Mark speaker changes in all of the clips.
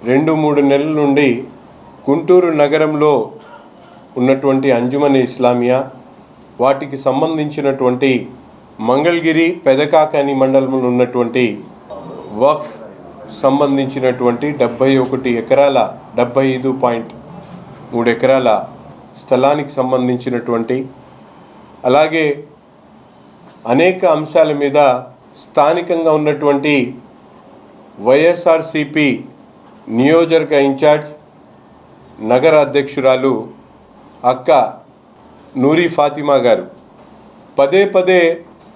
Speaker 1: 2-3 నెలల నుండి గుంటూరు నగరంలో ఉన్నటువంటి అంజుమన్ ఇస్లామియా వాటికి సంబంధించినటువంటి మంగళగిరి పెదకాకాని మండలంలో ఉన్నటువంటి వక్ఫ్ సంబంధించినటువంటి 71 ఎకరాల 75.3 ఎకరాల స్థలానికి సంబంధించినటువంటి అలాగే అనేక అంశాల మీద స్థానికంగా ఉన్నటువంటి వైఎస్ఆర్సిపి నియోజకవర్గ ఇన్ఛార్జ్ నగర అధ్యక్షురాలు అక్క నూరి ఫాతిమా గారు పదే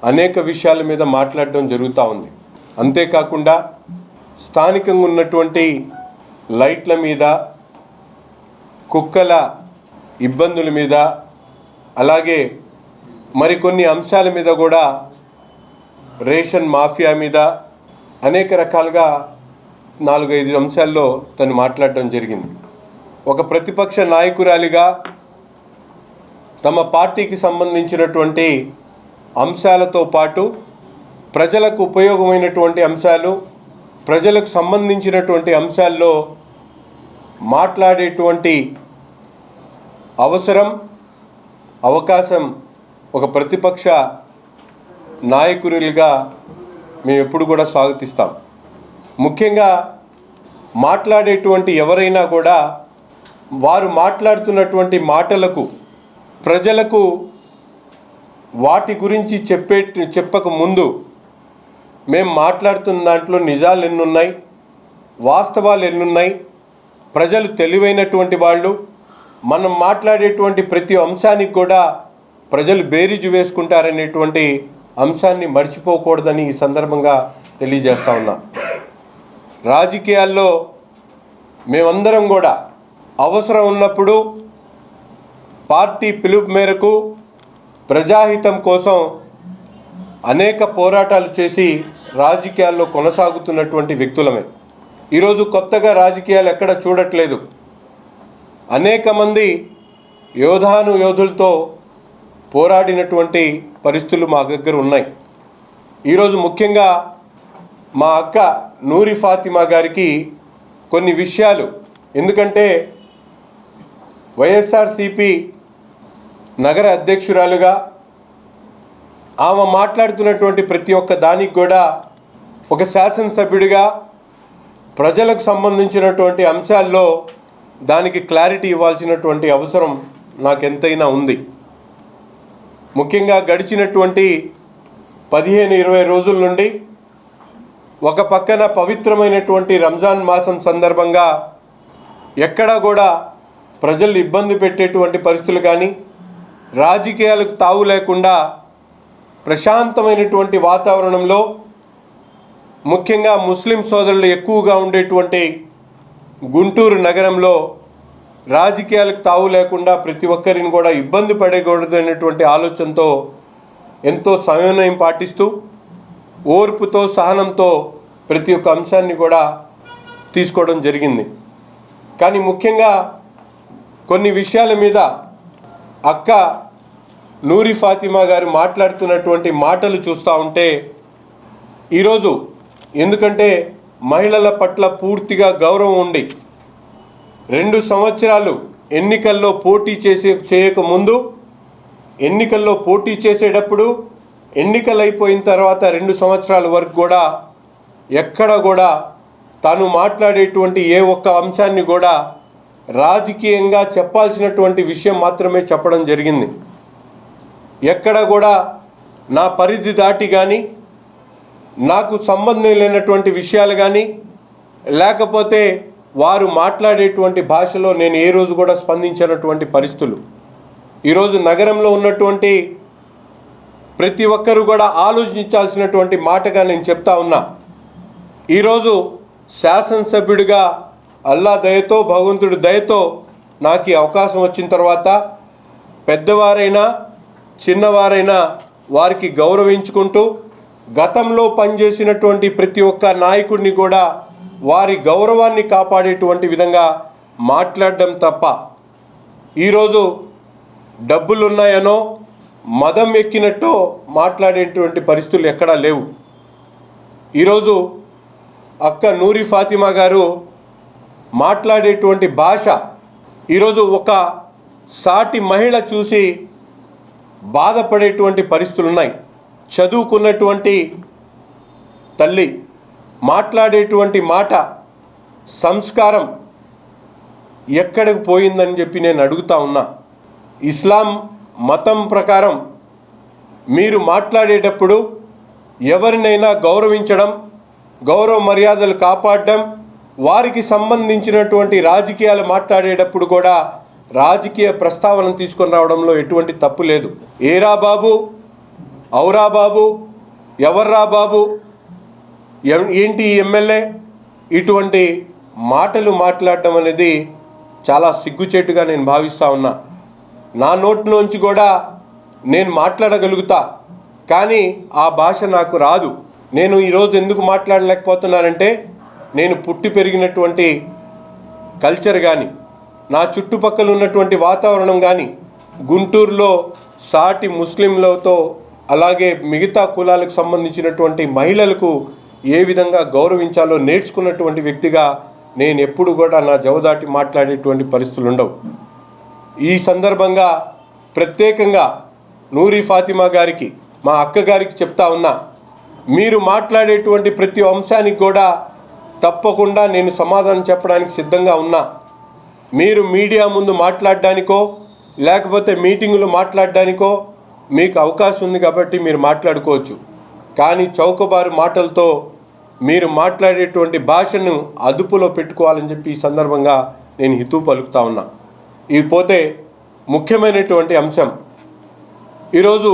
Speaker 1: అనేక విషయాల మీద మాట్లాడడం జరుగుతూ ఉంది. అంతేకాకుండా స్థానికంగా ఉన్నటువంటి లైట్ల మీద, కుక్కల ఇబ్బందుల మీద, అలాగే మరికొన్ని అంశాల మీద కూడా, రేషన్ మాఫియా మీద అనేక రకాలుగా 4-5 అంశాల్లో తను మాట్లాడడం జరిగింది. ఒక ప్రతిపక్ష నాయకురాలిగా తమ పార్టీకి సంబంధించినటువంటి అంశాలతో పాటు ప్రజలకు ఉపయోగమైనటువంటి అంశాలు, ప్రజలకు సంబంధించినటువంటి అంశాల్లో మాట్లాడేటువంటి అవకాశం ఒక ప్రతిపక్ష నాయకులుగా మేము ఎప్పుడు కూడా స్వాగతిస్తాం. ముఖ్యంగా మాట్లాడేటువంటి ఎవరైనా కూడా వారు మాట్లాడుతున్నటువంటి మాటలకు ప్రజలకు వాటి గురించి చెప్పక ముందు మేము మాట్లాడుతున్న దాంట్లో నిజాలు ఎన్నున్నాయి, వాస్తవాలు ఎన్నున్నాయి, ప్రజలు తెలివైనటువంటి వాళ్ళు, మనం మాట్లాడేటువంటి ప్రతి అంశానికి కూడా ప్రజలు బేరీజు వేసుకుంటారనేటువంటి అంశాన్ని మర్చిపోకూడదని ఈ సందర్భంగా తెలియజేస్తా ఉన్నా. రాజకీయాల్లో మేమందరం కూడా అవసరం ఉన్నప్పుడు పార్టీ పిలుపు మేరకు ప్రజాహితం కోసం అనేక పోరాటాలు చేసి రాజకీయాల్లో కొనసాగుతున్నటువంటి వ్యక్తులమే. ఈరోజు కొత్తగా రాజకీయాలు ఎక్కడ చూడట్లేదు. అనేక మంది యోధులతో పోరాడినటువంటి పరిస్థితులు మా దగ్గర ఉన్నాయి. ఈరోజు ముఖ్యంగా మా అక్క నూరి ఫాతిమా గారికి కొన్ని విషయాలు, ఎందుకంటే వైఎస్ఆర్సిపి నగర అధ్యక్షురాలుగా ఆమె మాట్లాడుతున్నటువంటి ప్రతి ఒక్క దానికి కూడా ఒక శాసనసభ్యుడిగా ప్రజలకు సంబంధించినటువంటి అంశాల్లో దానికి క్లారిటీ ఇవ్వాల్సినటువంటి అవసరం నాకెంతైనా ఉంది. ముఖ్యంగా గడిచినటువంటి 15-20 రోజుల నుండి ఒక పక్కన పవిత్రమైనటువంటి రంజాన్ మాసం సందర్భంగా ఎక్కడా కూడా ప్రజలు ఇబ్బంది పెట్టేటువంటి పరిస్థితులు కానీ, రాజకీయాలకు తావు లేకుండా ప్రశాంతమైనటువంటి వాతావరణంలో, ముఖ్యంగా ముస్లిం సోదరులు ఎక్కువగా ఉండేటువంటి గుంటూరు నగరంలో రాజకీయాలకు తావు లేకుండా ప్రతి ఒక్కరిని కూడా ఇబ్బంది పడకూడదనేటువంటి ఆలోచనతో ఎంతో సమన్వయం పాటిస్తూ ఓర్పుతో సహనంతో ప్రతి ఒక్క అంశాన్ని కూడా తీసుకోవడం జరిగింది. కానీ ముఖ్యంగా కొన్ని విషయాల మీద అక్క నూరి ఫాతిమా గారు మాట్లాడుతున్నటువంటి మాటలు చూస్తూ ఉంటే ఈరోజు, ఎందుకంటే మహిళల పట్ల పూర్తిగా గౌరవం ఉండి 2 సంవత్సరాలు ఎన్నికల్లో పోటీ చేయకముందు, ఎన్నికల్లో పోటీ చేసేటప్పుడు, ఎన్నికలు అయిపోయిన తర్వాత 2 సంవత్సరాల వరకు కూడా ఎక్కడ కూడా తాను మాట్లాడేటువంటి ఏ ఒక్క అంశాన్ని కూడా రాజకీయంగా చెప్పాల్సినటువంటి విషయం మాత్రమే చెప్పడం జరిగింది. ఎక్కడ కూడా నా పరిధి దాటి కానీ, నాకు సంబంధం లేనటువంటి విషయాలు కానీ, లేకపోతే వారు మాట్లాడేటువంటి భాషలో నేను ఏ రోజు కూడా స్పందించినటువంటి పరిస్థితులు. ఈరోజు నగరంలో ఉన్నటువంటి ప్రతి ఒక్కరు కూడా ఆలోచించాల్సినటువంటి మాటగా నేను చెప్తా ఉన్నా. ఈరోజు శాసనసభ్యుడిగా అల్లా దయతో, భగవంతుడి దయతో నాకు ఈ అవకాశం వచ్చిన తర్వాత పెద్దవారైనా చిన్నవారైనా వారికి గౌరవించుకుంటూ, గతంలో పనిచేసినటువంటి ప్రతి ఒక్క నాయకుడిని కూడా వారి గౌరవాన్ని కాపాడేటువంటి విధంగా మాట్లాడడం తప్ప ఈరోజు డబ్బులున్నాయనో మదం ఎక్కినట్టో మాట్లాడేటువంటి పరిస్థితులు ఎక్కడా లేవు. ఈరోజు అక్క నూరి ఫాతిమా గారు మాట్లాడేటువంటి భాష ఈరోజు ఒక సాటి మహిళ చూసి బాధపడేటువంటి పరిస్థితులు ఉన్నాయి. చదువుకున్నటువంటి తల్లి మాట్లాడేటువంటి మాట, సంస్కారం ఎక్కడికి పోయిందని చెప్పి నేను అడుగుతా ఉన్నా. ఇస్లాం మతం ప్రకారం మీరు మాట్లాడేటప్పుడు ఎవరినైనా గౌరవించడం, గౌరవ మర్యాదలు కాపాడడం, వారికి సంబంధించినటువంటి రాజకీయాలు మాట్లాడేటప్పుడు కూడా రాజకీయ ప్రస్తావన తీసుకొని రావడంలో ఎటువంటి తప్పు లేదు. ఏరా బాబు, ఔరా బాబు, ఎవర్రా బాబు, ఏంటి ఎమ్మెల్యే, ఇటువంటి మాటలు మాట్లాడడం అనేది చాలా సిగ్గుచేటుగా నేను భావిస్తూ ఉన్నా. నా నోట్లోంచి కూడా నేను మాట్లాడగలుగుతా, కానీ ఆ భాష నాకు రాదు. నేను ఈరోజు ఎందుకు మాట్లాడలేకపోతున్నానంటే నేను పుట్టి పెరిగినటువంటి కల్చర్ కానీ, నా చుట్టుపక్కల ఉన్నటువంటి వాతావరణం కానీ, గుంటూరులో సాటి ముస్లింలతో అలాగే మిగతా కులాలకు సంబంధించినటువంటి మహిళలకు ఏ విధంగా గౌరవించాలో నేర్చుకున్నటువంటి వ్యక్తిగా నేను ఎప్పుడు కూడా నా జవదాటి మాట్లాడేటువంటి పరిస్థితులు ఉండవు. ఈ సందర్భంగా ప్రత్యేకంగా నూరి ఫాతిమా గారికి, మా అక్కగారికి చెప్తా ఉన్నా, మీరు మాట్లాడేటువంటి ప్రతి అంశానికి కూడా తప్పకుండా నేను సమాధానం చెప్పడానికి సిద్ధంగా ఉన్నా. మీరు మీడియా ముందు మాట్లాడడానికో లేకపోతే మీటింగులు మాట్లాడడానికో మీకు అవకాశం ఉంది కాబట్టి మీరు మాట్లాడుకోవచ్చు. కానీ చౌకబారు మాటలతో మీరు మాట్లాడేటువంటి భాషను అదుపులో పెట్టుకోవాలని చెప్పి ఈ సందర్భంగా నేను హితవు పలుకుతా ఉన్నా. ఇది పోతే ముఖ్యమైనటువంటి అంశం, ఈరోజు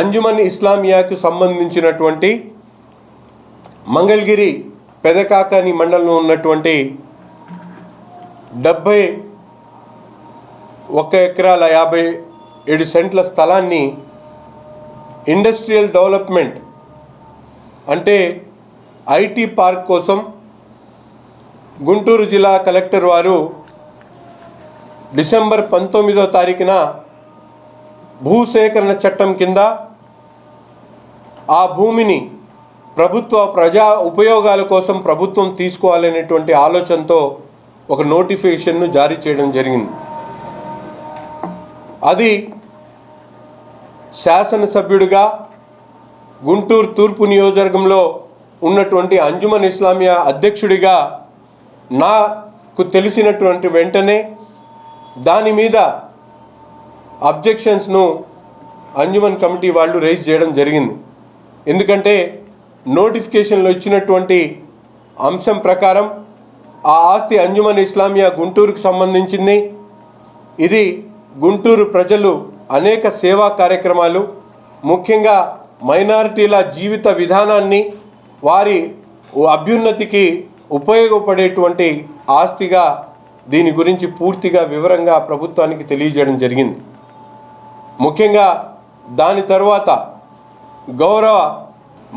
Speaker 1: అంజుమన్ ఇస్లామియాకు సంబంధించినటువంటి మంగళగిరి పెదకాకాని మండలంలో ఉన్నటువంటి 71 ఎకరాల 57 సెంట్ల స్థలాన్ని ఇండస్ట్రియల్ డెవలప్మెంట్ అంటే ఐటీ పార్క్ కోసం గుంటూరు జిల్లా కలెక్టర్ వారు డిసెంబర్ 19వ తారీఖున భూసేకరణ చట్టం కింద ఆ భూమిని ప్రభుత్వ ప్రజా ఉపయోగాల కోసం ప్రభుత్వం తీసుకోవాలనేటువంటి ఆలోచనతో ఒక నోటిఫికేషన్ను జారీ చేయడం జరిగింది. అది శాసనసభ్యుడిగా గుంటూరు తూర్పు నియోజకవర్గంలో ఉన్నటువంటి అంజుమన్ ఇస్లామియా అధ్యక్షుడిగా నాకు తెలిసినటువంటి వెంటనే దాని మీద అబ్జెక్షన్స్ను అంజుమన్ కమిటీ వాళ్ళు రైజ్ చేయడం జరిగింది. ఎందుకంటే నోటిఫికేషన్లో ఇచ్చినటువంటి అంశం ప్రకారం ఆ ఆస్తి అంజుమన్ ఇస్లామియా గుంటూరుకు సంబంధించింది. ఇది గుంటూరు ప్రజలు అనేక సేవా కార్యక్రమాలు, ముఖ్యంగా మైనారిటీల జీవిత విధానాన్ని, వారి అభ్యున్నతికి ఉపయోగపడేటువంటి ఆస్తిగా దీని గురించి పూర్తిగా వివరంగా ప్రభుత్వానికి తెలియజేయడం జరిగింది. ముఖ్యంగా దాని తర్వాత గౌరవ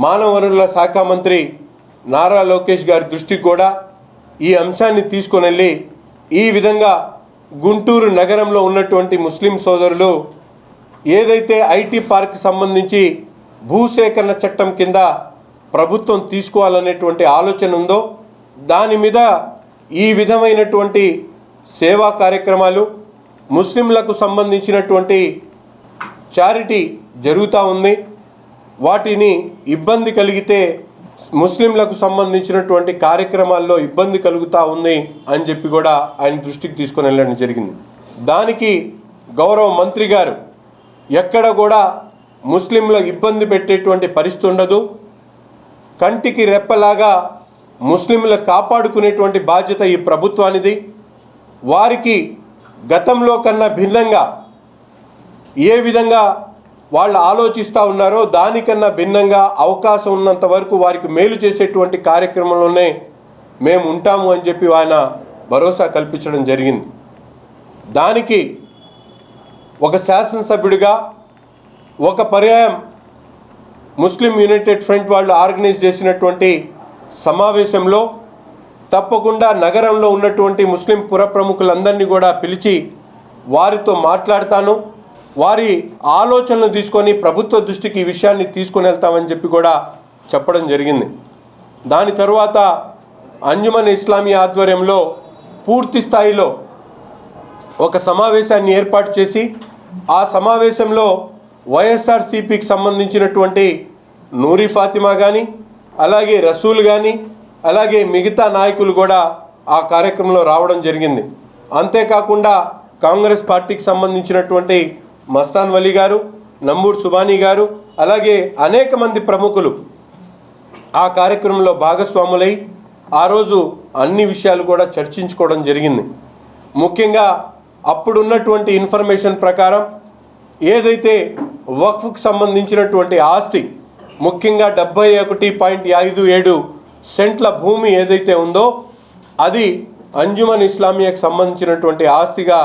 Speaker 1: మానవ వనరుల శాఖ మంత్రి నారా లోకేష్ గారి దృష్టికి కూడా ఈ అంశాన్ని తీసుకొని వెళ్ళి ఈ విధంగా గుంటూరు నగరంలో ఉన్నటువంటి ముస్లిం సోదరులు ఏదైతే ఐటీ పార్క్ సంబంధించి భూసేకరణ చట్టం కింద ప్రభుత్వం తీసుకోవాలనేటువంటి ఆలోచన ఉందో దాని మీద ఈ విధమైనటువంటి సేవా కార్యక్రమాలు, ముస్లింలకు సంబంధించినటువంటి చారిటీ జరుగుతూ ఉంది. వాటిని ఇబ్బంది కలిగితే ముస్లింలకు సంబంధించినటువంటి కార్యక్రమాల్లో ఇబ్బంది కలుగుతూ ఉంది అని చెప్పి కూడా ఆయన దృష్టికి తీసుకొని వెళ్ళడం జరిగింది. దానికి గౌరవ మంత్రి గారు ఎక్కడ కూడా ముస్లింలకు ఇబ్బంది పెట్టేటువంటి పరిస్థితి ఉండదు, కంటికి రెప్పలాగా ముస్లింలను కాపాడుకునేటువంటి బాధ్యత ఈ ప్రభుత్వానిది. వారికి గతంలో కన్నా భిన్నంగా ఏ విధంగా వాళ్ళు ఆలోచిస్తూ ఉన్నారో దానికన్నా భిన్నంగా అవకాశం ఉన్నంత వరకు వారికి మేలు చేసేటువంటి కార్యక్రమంలోనే మేము ఉంటాము అని చెప్పి ఆయన భరోసా కల్పించడం జరిగింది. దానికి ఒక శాసనసభ్యుడిగా ఒక పర్యాయం ముస్లిం యునైటెడ్ ఫ్రంట్ వాళ్ళు ఆర్గనైజ్ చేసినటువంటి సమావేశంలో తప్పకుండా నగరంలో ఉన్నటువంటి ముస్లిం పుర ప్రముఖులందరినీ కూడా పిలిచి వారితో మాట్లాడతాను, వారి ఆలోచనలు తీసుకొని ప్రభుత్వ దృష్టికి ఈ విషయాన్ని తీసుకొని వెళ్తామని చెప్పి కూడా చెప్పడం జరిగింది. దాని తరువాత అంజుమన్ ఇస్లామియా ఆధ్వర్యంలో పూర్తి స్థాయిలో ఒక సమావేశాన్ని ఏర్పాటు చేసి ఆ సమావేశంలో వైఎస్ఆర్సీపీకి సంబంధించినటువంటి నూరి ఫాతిమా కానీ, అలాగే రసూల్ కానీ, అలాగే మిగతా నాయకులు కూడా ఆ కార్యక్రమంలో రావడం జరిగింది. అంతేకాకుండా కాంగ్రెస్ పార్టీకి సంబంధించినటువంటి మస్తాన్ వలీ గారు, నంబూర్ సుబానీ గారు, అలాగే అనేక మంది ప్రముఖులు ఆ కార్యక్రమంలో భాగస్వాములై ఆ రోజు అన్ని విషయాలు కూడా చర్చించుకోవడం జరిగింది. ముఖ్యంగా అప్పుడున్నటువంటి ఇన్ఫర్మేషన్ ప్రకారం ఏదైతే వక్ఫ్కు సంబంధించినటువంటి ఆస్తి, ముఖ్యంగా 71.57 సెంట్ల భూమి ఏదైతే ఉందో అది అంజుమన్ ఇస్లామియాకి సంబంధించినటువంటి ఆస్తిగా,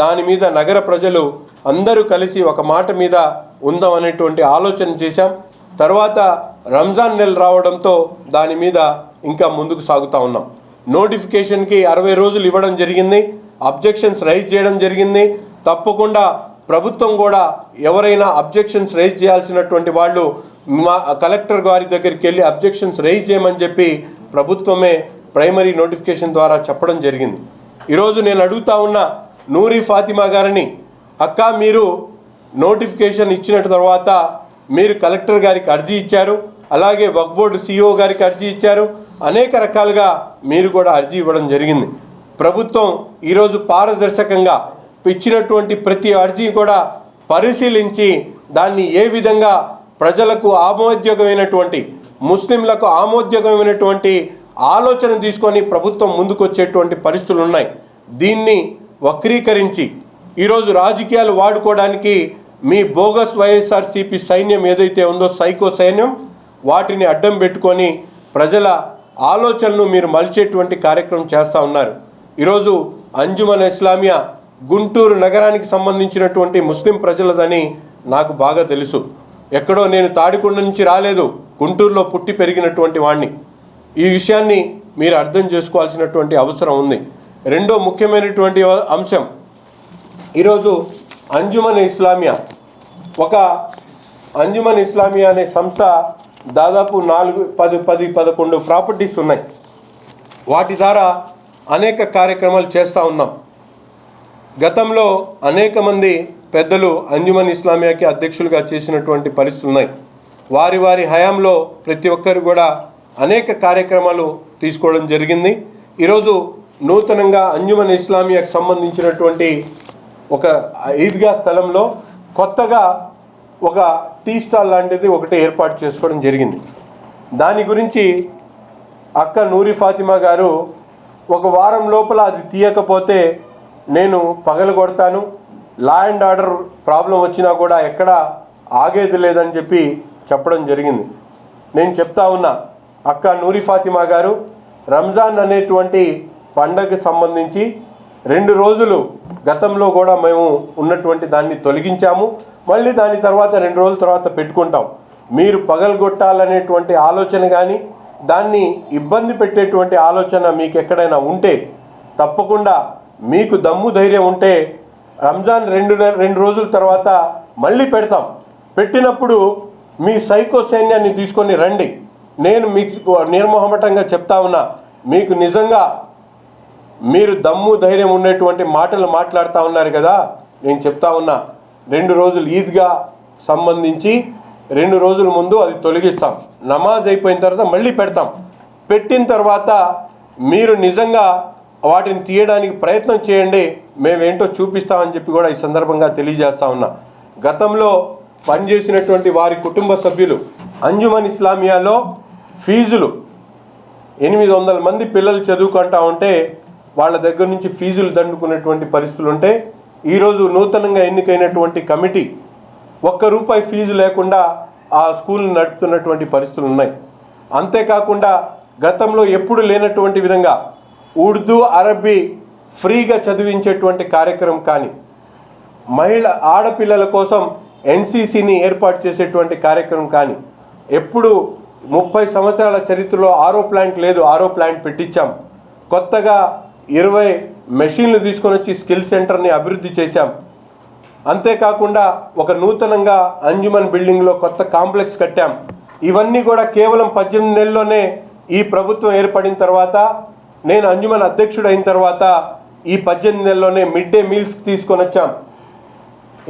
Speaker 1: దాని మీద నగర ప్రజలు అందరూ కలిసి ఒక మాట మీద ఉందాం అనేటువంటి ఆలోచన చేశాం. తర్వాత రంజాన్ నెల రావడంతో దాని మీద ఇంకా ముందుకు సాగుతూ ఉన్నాం. నోటిఫికేషన్కి 60 రోజులు ఇవ్వడం జరిగింది. అబ్జెక్షన్స్ రైజ్ చేయడం జరిగింది. తప్పకుండా ప్రభుత్వం కూడా ఎవరైనా అబ్జెక్షన్స్ రైజ్ చేయాల్సినటువంటి వాళ్ళు మా కలెక్టర్ గారి దగ్గరికి వెళ్ళి అబ్జెక్షన్స్ రైజ్ చేయమని చెప్పి ప్రభుత్వమే ప్రైమరీ నోటిఫికేషన్ ద్వారా చెప్పడం జరిగింది. ఈరోజు నేను అడుగుతా ఉన్న నూరి ఫాతిమా గారిని, అక్క మీరు నోటిఫికేషన్ ఇచ్చిన తర్వాత మీరు కలెక్టర్ గారికి అర్జీ ఇచ్చారు, అలాగే వక్ఫ్ బోర్డు CEO గారికి అర్జీ ఇచ్చారు, అనేక రకాలుగా మీరు కూడా అర్జీ ఇవ్వడం జరిగింది. ప్రభుత్వం ఈరోజు పారదర్శకంగా ఇచ్చినటువంటి ప్రతి అర్జీ కూడా పరిశీలించి దాన్ని ఏ విధంగా ప్రజలకు ఆమోదయోగమైనటువంటి, ముస్లింలకు ఆమోదయోగమైనటువంటి ఆలోచన తీసుకొని ప్రభుత్వం ముందుకు వచ్చేటువంటి పరిస్థితులు ఉన్నాయి. దీన్ని వక్రీకరించి ఈరోజు రాజకీయాలు వాడుకోవడానికి మీ బోగస్ వైఎస్ఆర్సీపీ సైన్యం ఏదైతే ఉందో, సైకో సైన్యం, వాటిని అడ్డం పెట్టుకొని ప్రజల ఆలోచనలు మీరు మలిచేటువంటి కార్యక్రమం చేస్తూ ఉన్నారు. ఈరోజు అంజుమన్ ఇస్లామియా గుంటూరు నగరానికి సంబంధించినటువంటి ముస్లిం ప్రజలదని నాకు బాగా తెలుసు. ఎక్కడో నేను తాడికొండ నుంచి రాలేదు, గుంటూరులో పుట్టి పెరిగినటువంటి వాడిని. ఈ విషయాన్ని మీరు అర్థం చేసుకోవాల్సినటువంటి అవసరం ఉంది. రెండో ముఖ్యమైనటువంటి అంశం, ఈరోజు అంజుమన్ ఇస్లామియా అనే సంస్థ దాదాపు 10-11 ప్రాపర్టీస్ ఉన్నాయి. వాటి ద్వారా అనేక కార్యక్రమాలు చేస్తూ ఉన్నాం. గతంలో అనేక మంది పెద్దలు అంజుమన్ ఇస్లామియాకి అధ్యక్షులుగా చేసినటువంటి పరిస్థితులు ఉన్నాయి. వారి వారి హయాంలో ప్రతి ఒక్కరు కూడా అనేక కార్యక్రమాలు తీసుకోవడం జరిగింది. ఈరోజు నూతనంగా అంజుమన్ ఇస్లామియాకి సంబంధించినటువంటి ఒక ఈద్గా స్థలంలో కొత్తగా ఒక టీ స్టాల్ లాంటిది ఒకటి ఏర్పాటు చేసుకోవడం జరిగింది. దాని గురించి అక్క నూరి ఫాతిమా గారు ఒక వారం లోపల అది తీయకపోతే నేను పగలగొడతాను, లా అండ్ ఆర్డర్ ప్రాబ్లం వచ్చినా కూడా ఎక్కడ ఆగేది లేదని చెప్పి చెప్పడం జరిగింది. నేను చెప్తా ఉన్నా, అక్క నూరి ఫాతిమా గారు, రంజాన్ అనేటువంటి పండగకి సంబంధించి 2 రోజులు గతంలో కూడా మేము ఉన్నటువంటి దాన్ని తొలగించాము. మళ్ళీ దాని తర్వాత 2 రోజుల తర్వాత పెట్టుకుంటాం. మీరు పగలగొట్టాలనేటువంటి ఆలోచన కానీ, దాన్ని ఇబ్బంది పెట్టేటువంటి ఆలోచన మీకు ఎక్కడైనా ఉంటే తప్పకుండా మీకు దమ్ము ధైర్యం ఉంటే రంజాన్ 2 రోజుల తర్వాత మళ్ళీ పెడతాం. పెట్టినప్పుడు మీ సైకో సైన్యాన్ని తీసుకొని రండి. నేను మీకు నిర్మోహమాటంగా చెప్తా ఉన్నా, మీకు నిజంగా మీరు దమ్ము ధైర్యం ఉండేటువంటి మాటలు మాట్లాడుతూ ఉన్నారు కదా, నేను చెప్తా ఉన్నా, 2 రోజులు ఈద్గా సంబంధించి 2 రోజుల ముందు అది తొలగిస్తాం. నమాజ్ అయిపోయిన తర్వాత మళ్ళీ పెడతాం. పెట్టిన తర్వాత మీరు నిజంగా వాటిని తీయడానికి ప్రయత్నం చేయండి, మేమేంటో చూపిస్తామని చెప్పి కూడా ఈ సందర్భంగా తెలియజేస్తా ఉన్నా. గతంలో పనిచేసినటువంటి వారి కుటుంబ సభ్యులు అంజుమన్ ఇస్లామియాలో ఫీజులు 800 మంది పిల్లలు చదువుకుంటా ఉంటే వాళ్ళ దగ్గర నుంచి ఫీజులు దండుకునేటువంటి పరిస్థితులు ఉంటే, ఈరోజు నూతనంగా ఎన్నికైనటువంటి కమిటీ ₹1 ఫీజు లేకుండా ఆ స్కూల్ని నడుపుతున్నటువంటి పరిస్థితులు ఉన్నాయి. అంతేకాకుండా గతంలో ఎప్పుడు లేనటువంటి విధంగా ఉర్దూ, అరబీ ఫ్రీగా చదివించేటువంటి కార్యక్రమం కానీ, ఆడపిల్లల కోసం NCCని ఏర్పాటు చేసేటువంటి కార్యక్రమం కానీ, ఎప్పుడు 30 సంవత్సరాల చరిత్రలో ఆరో ప్లాంట్ లేదు, ఆరో ప్లాంట్ పెట్టించాం. కొత్తగా 20 మెషిన్లు తీసుకొని వచ్చి స్కిల్ సెంటర్ని అభివృద్ధి చేశాం. అంతేకాకుండా ఒక నూతనంగా అంజుమన్ బిల్డింగ్లో కొత్త కాంప్లెక్స్ కట్టాం. ఇవన్నీ కూడా కేవలం 18 నెలల్లోనే ఈ ప్రభుత్వం ఏర్పడిన తర్వాత నేను అంజుమన్ అధ్యక్షుడు అయిన తర్వాత ఈ 18 నెలల్లోనే మిడ్ డే మీల్స్ తీసుకొని వచ్చాం.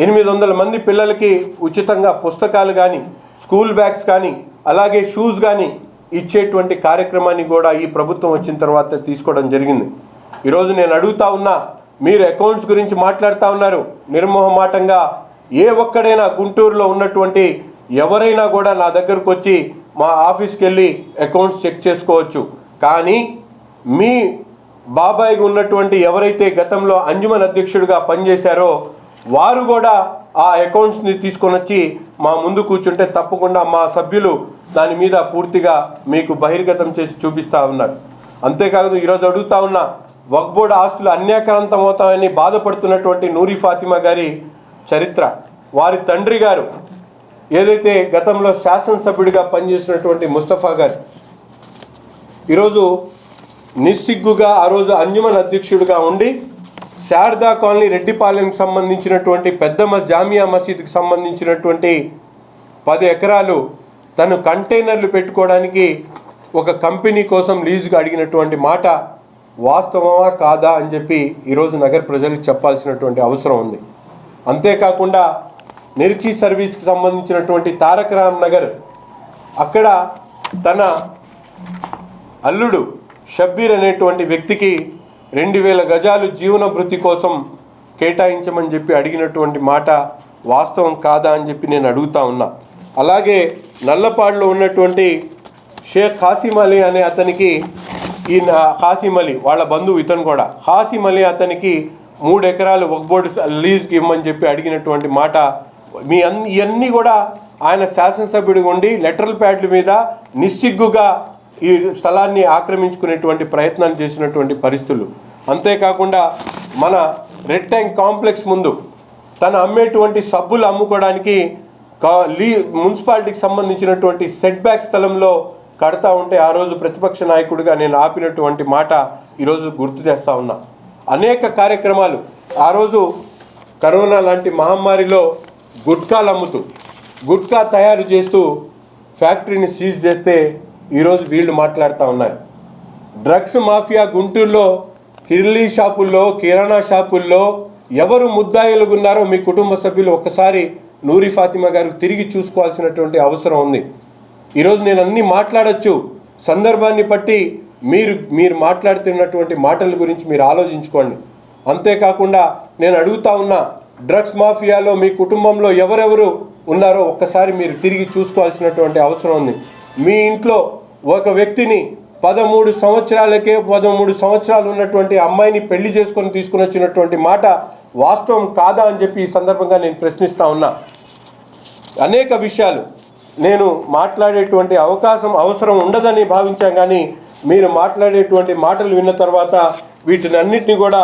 Speaker 1: 800 మంది పిల్లలకి ఉచితంగా పుస్తకాలు కానీ, స్కూల్ బ్యాగ్స్ కానీ, అలాగే షూస్ కానీ ఇచ్చేటువంటి కార్యక్రమాన్ని కూడా ఈ ప్రభుత్వం వచ్చిన తర్వాత తీసుకోవడం జరిగింది. ఈరోజు నేను అడుగుతా ఉన్నా, మీరు అకౌంట్స్ గురించి మాట్లాడుతూ ఉన్నారు. నిర్మోహమాటంగా ఏ ఒక్కడైనా గుంటూరులో ఉన్నటువంటి ఎవరైనా కూడా నా దగ్గరకు వచ్చి మా ఆఫీస్కి వెళ్ళి అకౌంట్స్ చెక్ చేసుకోవచ్చు. కానీ మీ బాబాయికి ఉన్నటువంటి ఎవరైతే గతంలో అంజుమన్ అధ్యక్షుడిగా పనిచేశారో వారు కూడా ఆ అకౌంట్స్ని తీసుకొని వచ్చి మా ముందు కూర్చుంటే తప్పకుండా మా సభ్యులు దాని మీద పూర్తిగా మీకు బహిర్గతం చేసి చూపిస్తూ ఉన్నారు. అంతేకాదు ఈరోజు అడుగుతా ఉన్నా, వక్ఫ్ బోర్డు ఆస్తులు అన్యాక్రాంతం అవుతామని బాధపడుతున్నటువంటి నూరి ఫాతిమా గారి చరిత్ర, వారి తండ్రి గారు ఏదైతే గతంలో శాసనసభ్యుడిగా పనిచేసినటువంటి ముస్తఫా గారు ఈరోజు నిస్సిగ్గుగా ఆ రోజు అంజుమన్ అధ్యక్షుడిగా ఉండి శారదా కాలనీ రెడ్డిపాలెంకి సంబంధించినటువంటి పెద్ద జామియా మసీద్కి సంబంధించినటువంటి 10 ఎకరాలు తను కంటైనర్లు పెట్టుకోవడానికి ఒక కంపెనీ కోసం లీజుగా అడిగినటువంటి మాట వాస్తవమా కాదా అని చెప్పి ఈరోజు నగర ప్రజలకు చెప్పాల్సినటువంటి అవసరం ఉంది. అంతేకాకుండా నిర్కీ సర్వీస్కి సంబంధించినటువంటి తారక రామ్ నగర్, అక్కడ తన అల్లుడు షబ్బీర్ అనేటువంటి వ్యక్తికి 2000 గజాలు జీవన భృతి కోసం కేటాయించమని చెప్పి అడిగినటువంటి మాట వాస్తవం కాదా అని చెప్పి నేను అడుగుతా ఉన్నా. అలాగే నల్లపాడులో ఉన్నటువంటి షేక్ హాసిం అలీ అనే అతనికి, ఈ హాసిం అలీ వాళ్ళ బంధువు ఇతను కూడా, హాసిం అలీ అతనికి 3 ఎకరాలు వక్ఫ్ బోర్డు లీజ్కి ఇవ్వమని చెప్పి అడిగినటువంటి మాట ఇవన్నీ కూడా ఆయన శాసనసభ్యుడిగా ఉండి లెటరల్ ప్యాడ్ల మీద నిస్సిగ్గుగా ఈ స్థలాన్ని ఆక్రమించుకునేటువంటి ప్రయత్నాలు చేసినటువంటి పరిస్థితులు. అంతేకాకుండా మన రెడ్ ట్యాంక్ కాంప్లెక్స్ ముందు తను అమ్మేటువంటి సబ్బులు అమ్ముకోవడానికి మున్సిపాలిటీకి సంబంధించినటువంటి సెట్ బ్యాక్ స్థలంలో కడతా ఉంటే ఆ రోజు ప్రతిపక్ష నాయకుడిగా నేను ఆపినటువంటి మాట ఈరోజు గుర్తు చేస్తూ ఉన్నా. అనేక కార్యక్రమాలు ఆ రోజు కరోనా లాంటి మహమ్మారిలో గుట్కాలు అమ్ముతూ గుట్కా తయారు చేస్తూ ఫ్యాక్టరీని సీజ్ చేస్తే ఈరోజు వీళ్ళు మాట్లాడుతూ ఉన్నారు. డ్రగ్స్ మాఫియా గుంటూరులో కిర్లీ షాపుల్లో, కిరాణా షాపుల్లో ఎవరు ముద్దాయిలుగా ఉన్నారో మీ కుటుంబ సభ్యులు ఒక్కసారి నూరి ఫాతిమా గారు తిరిగి చూసుకోవాల్సినటువంటి అవసరం ఉంది. ఈరోజు నేను అన్నీ మాట్లాడచ్చు, సందర్భాన్ని బట్టి మీరు మాట్లాడుతున్నటువంటి మాటల గురించి మీరు ఆలోచించుకోండి. అంతేకాకుండా నేను అడుగుతా ఉన్నా, డ్రగ్స్ మాఫియాలో మీ కుటుంబంలో ఎవరెవరు ఉన్నారో ఒక్కసారి మీరు తిరిగి చూసుకోవాల్సినటువంటి అవసరం ఉంది. మీ ఇంట్లో ఒక వ్యక్తిని 13 సంవత్సరాలు ఉన్నటువంటి అమ్మాయిని పెళ్లి చేసుకొని తీసుకుని వచ్చినటువంటి మాట వాస్తవం కాదా అని చెప్పి ఈ సందర్భంగా నేను ప్రశ్నిస్తూ ఉన్నా. అనేక విషయాలు నేను మాట్లాడేటువంటి అవసరం ఉండదని భావించాం, కానీ మీరు మాట్లాడేటువంటి మాటలు విన్న తర్వాత వీటిని అన్నిటినీ కూడా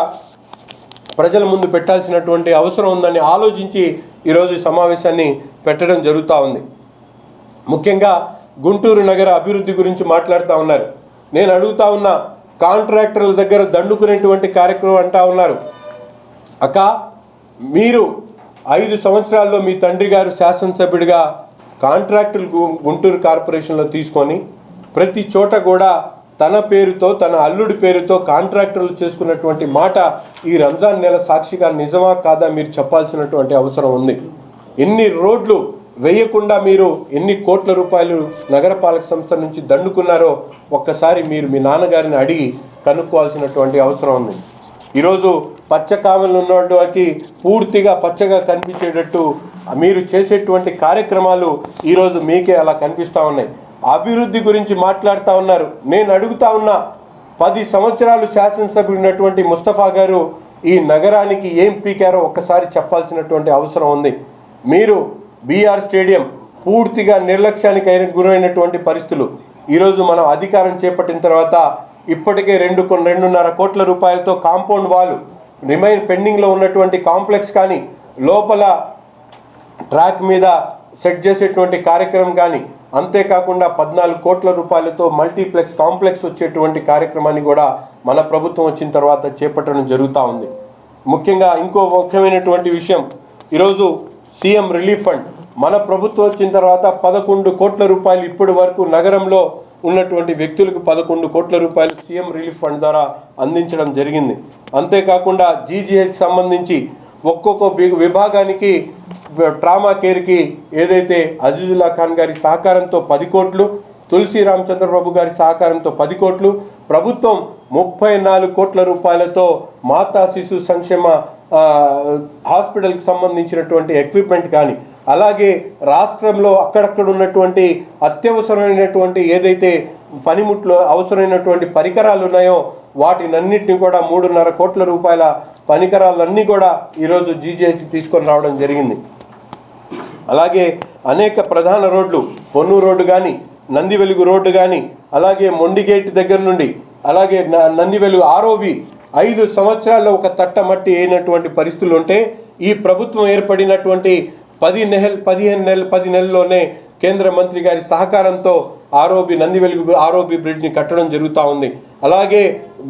Speaker 1: ప్రజల ముందు పెట్టాల్సినటువంటి అవసరం ఉందని ఆలోచించి ఈరోజు ఈ సమావేశాన్ని పెట్టడం జరుగుతూ ఉంది. ముఖ్యంగా గుంటూరు నగర అభివృద్ధి గురించి మాట్లాడుతూ ఉన్నారు. నేను అడుగుతా ఉన్నా, కాంట్రాక్టర్ల దగ్గర దండుకునేటువంటి కార్యక్రమం అంటా ఉన్నారు. అక్క, మీరు 5 సంవత్సరాల్లో మీ తండ్రి గారు శాసనసభ్యుడిగా కాంట్రాక్టులు గుంటూరు కార్పొరేషన్లో తీసుకొని ప్రతి చోట కూడా తన పేరుతో, తన అల్లుడి పేరుతో కాంట్రాక్టర్లు చేసుకున్నటువంటి మాట ఈ రంజాన్ నెల సాక్షిగా నిజమా కాదా మీరు చెప్పాల్సినటువంటి అవసరం ఉంది. ఎన్ని రోడ్లు వేయకుండా మీరు ఎన్ని కోట్ల రూపాయలు నగరపాలక సంస్థ నుంచి దండుకున్నారో ఒక్కసారి మీరు మీ నాన్నగారిని అడిగి కనుక్కోవాల్సినటువంటి అవసరం ఉంది. ఈరోజు పచ్చ కామెలు ఉన్నవాడికి పూర్తిగా పచ్చగా కనిపించేటట్టు మీరు చేసేటువంటి కార్యక్రమాలు ఈరోజు మీకే అలా కనిపిస్తూ ఉన్నాయి. అభివృద్ధి గురించి మాట్లాడుతూ ఉన్నారు. నేను అడుగుతా ఉన్నా, 10 సంవత్సరాలు శాసనసభ్యుడినటువంటి ముస్తఫా గారు ఈ నగరానికి ఏం పీకారో ఒక్కసారి చెప్పాల్సినటువంటి అవసరం ఉంది. మీరు బీఆర్ స్టేడియం పూర్తిగా నిర్లక్ష్యానికి గురైనటువంటి పరిస్థితులు. ఈరోజు మనం అధికారం చేపట్టిన తర్వాత ఇప్పటికే 2.5 కోట్ల రూపాయలతో కాంపౌండ్ వాల్, పెండింగ్లో ఉన్నటువంటి కాంప్లెక్స్ కానీ, లోపల ట్రాక్ మీద సెట్ చేసేటువంటి కార్యక్రమం కానీ, అంతేకాకుండా 14 కోట్ల రూపాయలతో మల్టీప్లెక్స్ కాంప్లెక్స్ వచ్చేటువంటి కార్యక్రమాన్ని కూడా మన ప్రభుత్వం వచ్చిన తర్వాత చేపట్టడం జరుగుతూ ఉంది. ముఖ్యంగా ఇంకో ముఖ్యమైనటువంటి విషయం, ఈరోజు సీఎం రిలీఫ్ ఫండ్ మన ప్రభుత్వం వచ్చిన తర్వాత 11 కోట్ల రూపాయలు ఇప్పటి వరకు నగరంలో ఉన్నటువంటి వ్యక్తులకు 11 కోట్ల రూపాయలు సీఎం రిలీఫ్ ఫండ్ ద్వారా అందించడం జరిగింది. అంతేకాకుండా జీజీహెచ్ సంబంధించి ఒక్కొక్క విభాగానికి ట్రామా కేర్కి ఏదైతే అజీజుల్లా ఖాన్ గారి సహకారంతో 10 కోట్లు, తులసి రామచంద్రబాబు గారి సహకారంతో 10 కోట్లు, ప్రభుత్వం 34 కోట్ల రూపాయలతో మాతా శిశు సంక్షేమ హాస్పిటల్కి సంబంధించినటువంటి ఎక్విప్మెంట్ కానీ, అలాగే రాష్ట్రంలో అక్కడక్కడ ఉన్నటువంటి అత్యవసరమైనటువంటి ఏదైతే పనిముట్లు అవసరమైనటువంటి పరికరాలు ఉన్నాయో వాటినన్నింటినీ కూడా 3.5 కోట్ల రూపాయల పరికరాలన్నీ కూడా ఈరోజు జీజీహెచ్ తీసుకొని రావడం జరిగింది. అలాగే అనేక ప్రధాన రోడ్లు, పొన్నూరు రోడ్డు కానీ, నందివెలుగు రోడ్డు కానీ, అలాగే మొండిగేట్ దగ్గర నుండి అలాగే నందివెలుగు ఆర్ఓబి 5 సంవత్సరాల్లో ఒక తట్ట మట్టి అయినటువంటి పరిస్థితులు ఉంటే ఈ ప్రభుత్వం ఏర్పడినటువంటి 10 నెలల్లోనే కేంద్ర మంత్రి గారి సహకారంతో నందివెలుగు ఆర్ఓబి బ్రిడ్జ్ని కట్టడం జరుగుతూ ఉంది. అలాగే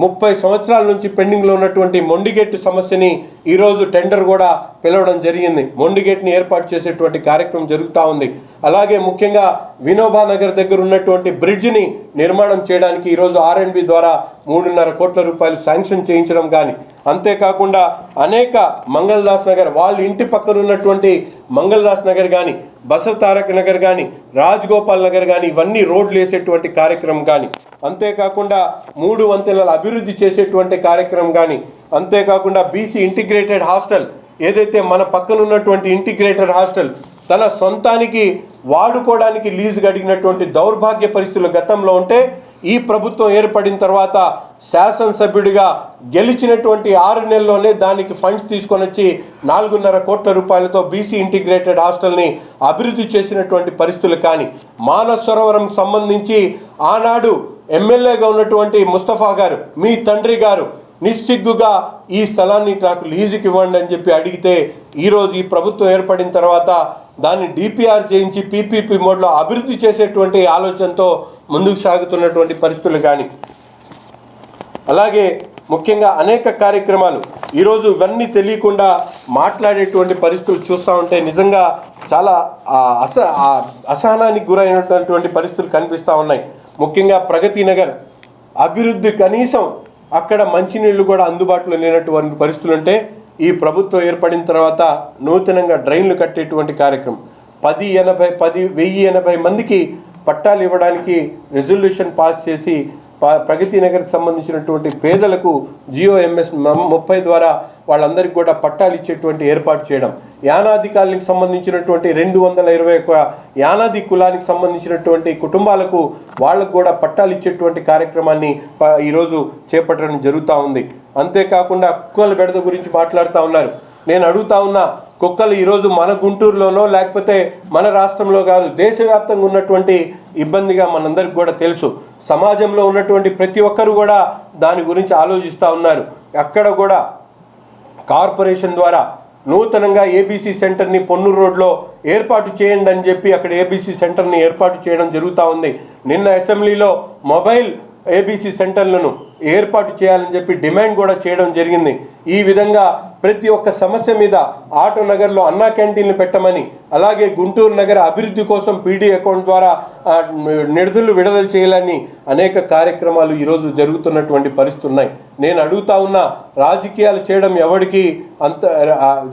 Speaker 1: 30 సంవత్సరాల నుంచి పెండింగ్లో ఉన్నటువంటి మొండిగేట్ సమస్యని ఈరోజు టెండర్ కూడా పిలవడం జరిగింది. మొండిగేట్ని ఏర్పాటు చేసేటువంటి కార్యక్రమం జరుగుతూ ఉంది. అలాగే ముఖ్యంగా వినోబా నగర్ దగ్గర ఉన్నటువంటి బ్రిడ్జ్ని నిర్మాణం చేయడానికి ఈరోజు ఆర్ఎండ్బి ద్వారా 3.5 కోట్ల రూపాయలు శాంక్షన్ చేయించడం కానీ, అంతేకాకుండా అనేక మంగళదాస్ నగర్ వాళ్ళ ఇంటి పక్కన ఉన్నటువంటి మంగళదాస్ నగర్ కానీ, బసవ తారక్ నగర్ కానీ, రాజ్గోపాల్ నగర్ కానీ ఇవన్నీ రోడ్లు వేసేటువంటి కార్యక్రమం కానీ, అంతేకాకుండా 3 వంతెనల అభివృద్ధి చేసేటువంటి కార్యక్రమం కానీ, అంతేకాకుండా బీసీ ఇంటిగ్రేటెడ్ హాస్టల్ ఏదైతే మన పక్కన ఉన్నటువంటి ఇంటిగ్రేటెడ్ హాస్టల్ తన సొంతానికి వాడుకోవడానికి లీజుగా అడిగినటువంటి దౌర్భాగ్య పరిస్థితులు గతంలో ఉంటే ఈ ప్రభుత్వం ఏర్పడిన తర్వాత శాసనసభ్యుడిగా గెలిచినటువంటి 6 నెలల్లోనే దానికి ఫండ్స్ తీసుకొని వచ్చి 4.5 కోట్ల రూపాయలతో బీసీ ఇంటిగ్రేటెడ్ హాస్టల్ని అభివృద్ధి చేసినటువంటి పరిస్థితులు కానీ, మానస సరోవరం సంబంధించి ఆనాడు ఎమ్మెల్యేగా ఉన్నటువంటి ముస్తఫా గారు, మీ తండ్రి గారు నిస్సిగ్గుగా ఈ స్థలాన్ని నాకు లీజుకి ఇవ్వండి అని చెప్పి అడిగితే ఈరోజు ఈ ప్రభుత్వం ఏర్పడిన తర్వాత దాన్ని డిపిఆర్ చేయించి పీపీపీ మోడ్లో అభివృద్ధి చేసేటువంటి ఆలోచనతో ముందుకు సాగుతున్నటువంటి పరిస్థితులు కానీ, అలాగే ముఖ్యంగా అనేక కార్యక్రమాలు ఈరోజు ఇవన్నీ తెలియకుండా మాట్లాడేటువంటి పరిస్థితులు చూస్తూ ఉంటే నిజంగా చాలా అసహనానికి గురైనటువంటి పరిస్థితులు కనిపిస్తూ ఉన్నాయి. ముఖ్యంగా ప్రగతి నగర్ అభివృద్ధి కనీసం అక్కడ మంచినీళ్ళు కూడా అందుబాటులో లేనటువంటి పరిస్థితులు ఉంటే ఈ ప్రభుత్వం ఏర్పడిన తర్వాత నూతనంగా డ్రైన్లు కట్టేటువంటి కార్యక్రమం 1080 మందికి పట్టాలు ఇవ్వడానికి రెజల్యూషన్ పాస్ చేసి ప్రగతి నగర్కి సంబంధించినటువంటి పేదలకు జియోఎంఎస్ 30 ద్వారా వాళ్ళందరికీ కూడా పట్టాలు ఇచ్చేటువంటి ఏర్పాటు చేయడం, యానాది కాలనీకి సంబంధించినటువంటి 221 యానాది కులానికి సంబంధించినటువంటి కుటుంబాలకు వాళ్ళకు కూడా పట్టాలు ఇచ్చేటువంటి కార్యక్రమాన్ని ఈరోజు చేపట్టడం జరుగుతూ ఉంది. అంతేకాకుండా కుక్కల బెడద గురించి మాట్లాడుతూ ఉన్నారు. నేను అడుగుతా ఉన్నా, కుక్కలు ఈరోజు మన గుంటూరులోనో లేకపోతే మన రాష్ట్రంలో కాదు, దేశవ్యాప్తంగా ఉన్నటువంటి ఇబ్బందిగా మనందరికి కూడా తెలుసు. సమాజంలో ఉన్నటువంటి ప్రతి ఒక్కరు కూడా దాని గురించి ఆలోచిస్తూ ఉన్నారు. అక్కడ కూడా కార్పొరేషన్ ద్వారా నూతనంగా ఏబీసీ సెంటర్ని పొన్నూరు రోడ్లో ఏర్పాటు చేయండి అని చెప్పి అక్కడ ఏబీసీ సెంటర్ని ఏర్పాటు చేయడం జరుగుతూ ఉంది. నిన్న అసెంబ్లీలో మొబైల్ ఏబీసీ సెంటర్లను ఏర్పాటు చేయాలని చెప్పి డిమాండ్ కూడా చేయడం జరిగింది. ఈ విధంగా ప్రతి ఒక్క సమస్య మీద ఆటో నగర్లో అన్నా క్యాంటీన్లు పెట్టమని, అలాగే గుంటూరు నగర అభివృద్ధి కోసం పీడీ అకౌంట్ ద్వారా నిధులు విడుదల చేయాలని అనేక కార్యక్రమాలు ఈరోజు జరుగుతున్నటువంటి పరిస్థితులు ఉన్నాయి. నేను అడుగుతా ఉన్నా, రాజకీయాలు చేయడం ఎవరికి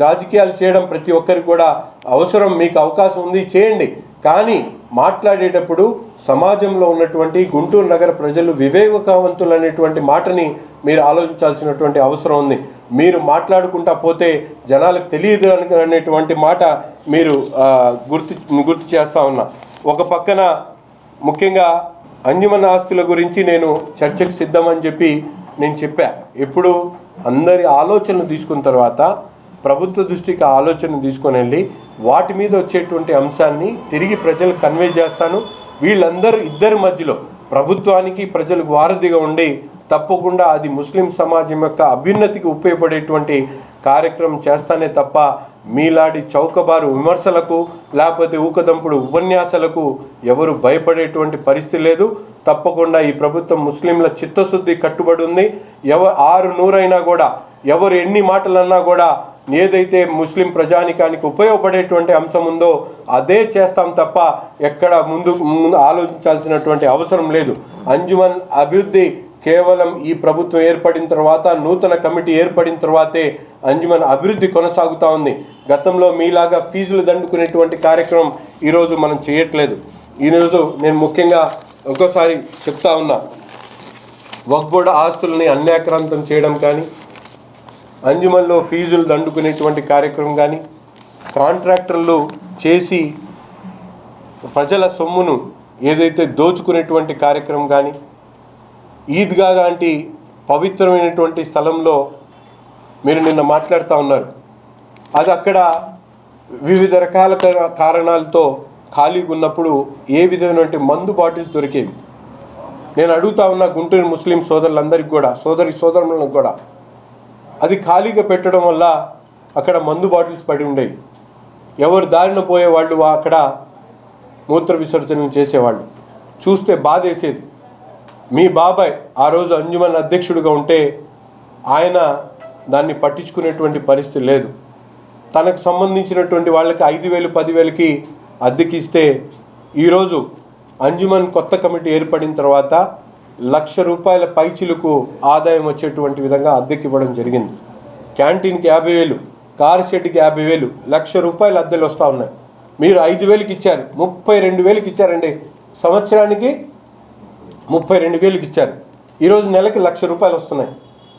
Speaker 1: రాజకీయాలు చేయడం ప్రతి ఒక్కరికి కూడా అవసరం, మీకు అవకాశం ఉంది చేయండి. కానీ మాట్లాడేటప్పుడు సమాజంలో ఉన్నటువంటి గుంటూరు నగర ప్రజలు వివేకవంతులు అనేటువంటి మాటని మీరు ఆలోచించాల్సినటువంటి అవసరం ఉంది. మీరు పోతే జనాలకు తెలియదు అనేటువంటి మాట మీరు గుర్తు చేస్తూ ఉన్నా. ఒక పక్కన ముఖ్యంగా అంజుమన్ ఆస్తుల గురించి నేను చర్చకు సిద్ధమని చెప్పి నేను చెప్పా. ఎప్పుడు అందరి ఆలోచనలు తీసుకున్న తర్వాత ప్రభుత్వ దృష్టికి ఆలోచన తీసుకొని వెళ్ళి వాటి మీద వచ్చేటువంటి అంశాన్ని తిరిగి ప్రజలకు కన్వే చేస్తాను. వీళ్ళందరూ ఇద్దరి మధ్యలో ప్రభుత్వానికి ప్రజలకు వారధిగా ఉండి తప్పకుండా అది ముస్లిం సమాజం యొక్క అభ్యున్నతికి ఉపయోగపడేటువంటి కార్యక్రమం చేస్తానే తప్ప మీలాడి చౌకబారు విమర్శలకు లేకపోతే ఊకదంపుడు ఉపన్యాసాలకు ఎవరు భయపడేటువంటి పరిస్థితి లేదు. తప్పకుండా ఈ ప్రభుత్వం ముస్లింల చిత్తశుద్ధి కట్టుబడి ఉంది. 600 అయినా కూడా ఎవరు ఎన్ని మాటలన్నా కూడా ఏదైతే ముస్లిం ప్రజానికానికి ఉపయోగపడేటువంటి అంశం ఉందో అదే చేస్తాం తప్ప ఎక్కడ ముందు ఆలోచించాల్సినటువంటి అవసరం లేదు. అంజుమన్ అభివృద్ధి కేవలం ఈ ప్రభుత్వం ఏర్పడిన తర్వాత, నూతన కమిటీ ఏర్పడిన తర్వాతే అంజుమన్ అభివృద్ధి కొనసాగుతూ ఉంది. గతంలో మీలాగా ఫీజులు దండుకునేటువంటి కార్యక్రమం ఈరోజు మనం చేయట్లేదు. ఈరోజు నేను ముఖ్యంగా ఒక్కోసారి చెప్తా ఉన్నా, వక్ఫ్ బోర్డు ఆస్తులని అన్యాక్రాంతం చేయడం కానీ, అంజుమన్లో ఫీజులు దండుకునేటువంటి కార్యక్రమం కానీ, కాంట్రాక్టర్లు చేసి ప్రజల సొమ్మును ఏదైతే దోచుకునేటువంటి కార్యక్రమం కానీ, ఈద్గా లాంటి పవిత్రమైనటువంటి స్థలంలో మీరు నిన్న మాట్లాడుతూ ఉన్నారు, అది అక్కడ వివిధ రకాల కారణాలతో ఖాళీగా ఉన్నప్పుడు ఏ విధమైనటువంటి మందు బాటిల్స్ దొరికేవి. నేను అడుగుతా ఉన్న గుంటూరు ముస్లిం సోదరులందరికీ కూడా, సోదరులకు కూడా, అది ఖాళీగా పెట్టడం వల్ల అక్కడ మందు బాటిల్స్ పడి ఉండేవి. ఎవరు దారిన పోయేవాళ్ళు అక్కడ మూత్ర విసర్జన చేసేవాళ్ళు. చూస్తే బాధేసేది. మీ బాబాయ్ ఆ రోజు అంజుమన్ అధ్యక్షుడిగా ఉంటే ఆయన దాన్ని పట్టించుకునేటువంటి పరిస్థితి లేదు. తనకు సంబంధించినటువంటి వాళ్ళకి 5,000 10,000కి అద్దెకిస్తే ఈరోజు అంజుమన్ కొత్త కమిటీ ఏర్పడిన తర్వాత ₹1,00,000 పైచిలకు ఆదాయం వచ్చేటువంటి విధంగా అద్దెకి ఇవ్వడం జరిగింది. క్యాంటీన్కి 50,000, కార్ షెడ్కి 50,000, ₹1,00,000 అద్దెలు వస్తూ ఉన్నాయి. మీరు 5,000కి ఇచ్చారు, 32,000కి ఇచ్చారండి. సంవత్సరానికి 32,000కి ఇచ్చారు. ఈరోజు నెలకి ₹1,00,000 వస్తున్నాయి.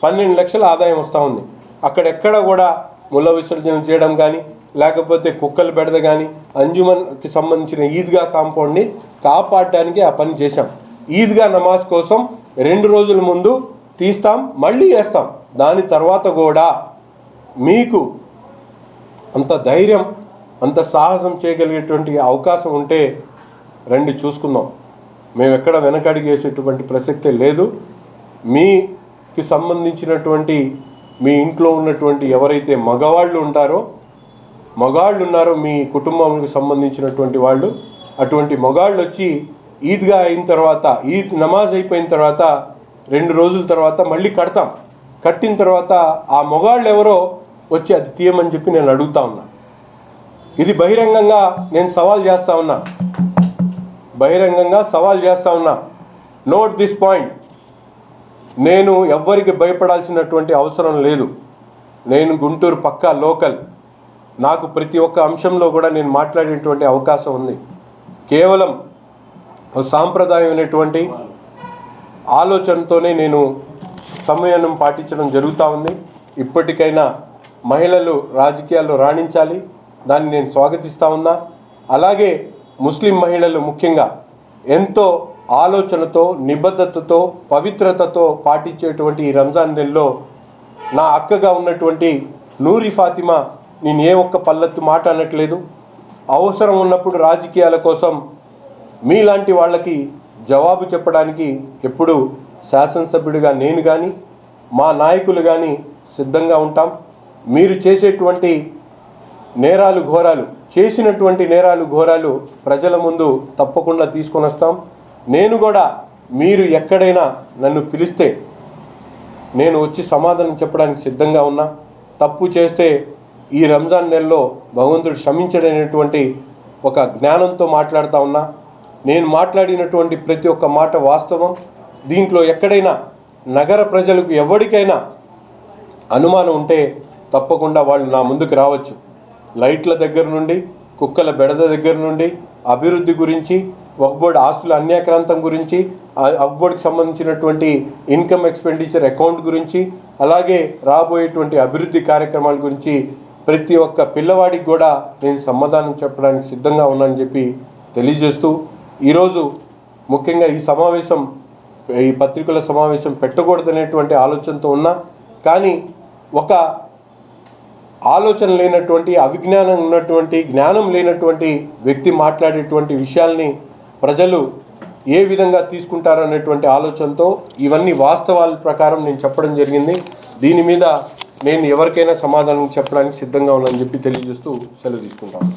Speaker 1: 12 లక్షల ఆదాయం వస్తూ ఉంది. అక్కడెక్కడ కూడా ముళ్ళ విసర్జన చేయడం కానీ, లేకపోతే కుక్కలు బెడద కానీ, అంజుమన్కి సంబంధించిన ఈద్గా కాంపౌండ్ని కాపాడడానికి ఆ పని చేశాం. ఈద్గా నమాజ్ కోసం 2 రోజుల ముందు తీస్తాం, మళ్ళీ వేస్తాం. దాని తర్వాత కూడా మీకు అంత ధైర్యం, అంత సాహసం చేయగలిగేటువంటి అవకాశం ఉంటే రండి, చూసుకుందాం. మేము ఎక్కడ వెనకడిగేసేటువంటి ప్రసక్తే లేదు. మీకు సంబంధించినటువంటి మీ ఇంట్లో ఉన్నటువంటి ఎవరైతే మగవాళ్ళు ఉన్నారో మీ కుటుంబానికి సంబంధించినటువంటి వాళ్ళు, అటువంటి మగాళ్ళు వచ్చి ఈద్గా అయిన తర్వాత, ఈద్ నమాజ్ అయిపోయిన తర్వాత 2 రోజుల తర్వాత మళ్ళీ కడతాం. కట్టిన తర్వాత ఆ మగాళ్ళు ఎవరో వచ్చి అది తీయమని చెప్పి నేను అడుగుతా ఉన్నా. ఇది బహిరంగంగా నేను సవాల్ చేస్తా ఉన్నా. Note this point. నేను ఎవ్వరికి భయపడాల్సినటువంటి అవసరం లేదు. నేను గుంటూరు పక్కా లోకల్. నాకు ప్రతి ఒక్క అంశంలో కూడా నేను మాట్లాడేటువంటి అవకాశం ఉంది. కేవలం సాంప్రదాయమైనటువంటి ఆలోచనతోనే నేను సమయాన్ని పాటించడం జరుగుతూ ఉంది. ఇప్పటికైనా మహిళలు రాజకీయాల్లో రాణించాలి, దాన్ని నేను స్వాగతిస్తూ ఉన్నా. అలాగే ముస్లిం మహిళలు ముఖ్యంగా ఎంతో ఆలోచనతో, నిబద్ధతతో, పవిత్రతతో పాటించేటువంటి ఈ రంజాన్ నెలలో నా అక్కగా ఉన్నటువంటి నూరి ఫాతిమా నేను ఏ ఒక్క పల్లెత్తు మాట అనట్లేదు. అవసరం ఉన్నప్పుడు రాజకీయాల కోసం మీలాంటి వాళ్ళకి జవాబు చెప్పడానికి ఎప్పుడు శాసనసభ్యుడిగా నేను కానీ, మా నాయకులు కానీ సిద్ధంగా ఉంటాం. మీరు చేసినటువంటి నేరాలు ఘోరాలు ప్రజల ముందు తప్పకుండా తీసుకొని వస్తాం. నేను కూడా మీరు ఎక్కడైనా నన్ను పిలిస్తే నేను వచ్చి సమాధానం చెప్పడానికి సిద్ధంగా ఉన్నా. తప్పు చేస్తే ఈ రంజాన్ నెలలో భగవంతుడు క్షమించడనేటువంటి ఒక జ్ఞానంతో మాట్లాడుతూ ఉన్నా. నేను మాట్లాడినటువంటి ప్రతి ఒక్క మాట వాస్తవం. దీంట్లో ఎక్కడైనా నగర ప్రజలకు ఎవరికైనా అనుమానం ఉంటే తప్పకుండా వాళ్ళు నా ముందుకు రావచ్చు. లైట్ల దగ్గర నుండి, కుక్కల బెడద దగ్గర నుండి, అభివృద్ధి గురించి, వక్ఫ్ బోర్డు ఆస్తుల అన్యాక్రాంతం గురించి, వక్ఫ్ బోర్డుకి సంబంధించినటువంటి ఇన్కమ్ ఎక్స్పెండిచర్ అకౌంట్ గురించి, అలాగే రాబోయేటువంటి అభివృద్ధి కార్యక్రమాల గురించి ప్రతి ఒక్క పిల్లవాడికి కూడా నేను సమాధానం చెప్పడానికి సిద్ధంగా ఉన్నానని చెప్పి తెలియజేస్తూ, ఈరోజు ముఖ్యంగా ఈ పత్రికల సమావేశం పెట్టకూడదనేటువంటి ఆలోచనతో ఉన్నా. కానీ ఒక ఆలోచన లేనటువంటి, అవిజ్ఞానం ఉన్నటువంటి, జ్ఞానం లేనటువంటి వ్యక్తి మాట్లాడేటువంటి విషయాల్ని ప్రజలు ఏ విధంగా తీసుకుంటారనేటువంటి ఆలోచనతో ఇవన్నీ వాస్తవాల ప్రకారం నేను చెప్పడం జరిగింది. దీని మీద నేను ఎవరికైనా సమాధానం చెప్పడానికి సిద్ధంగా ఉన్నానని చెప్పి తెలియజేస్తూ సెలవు తీసుకుంటాను.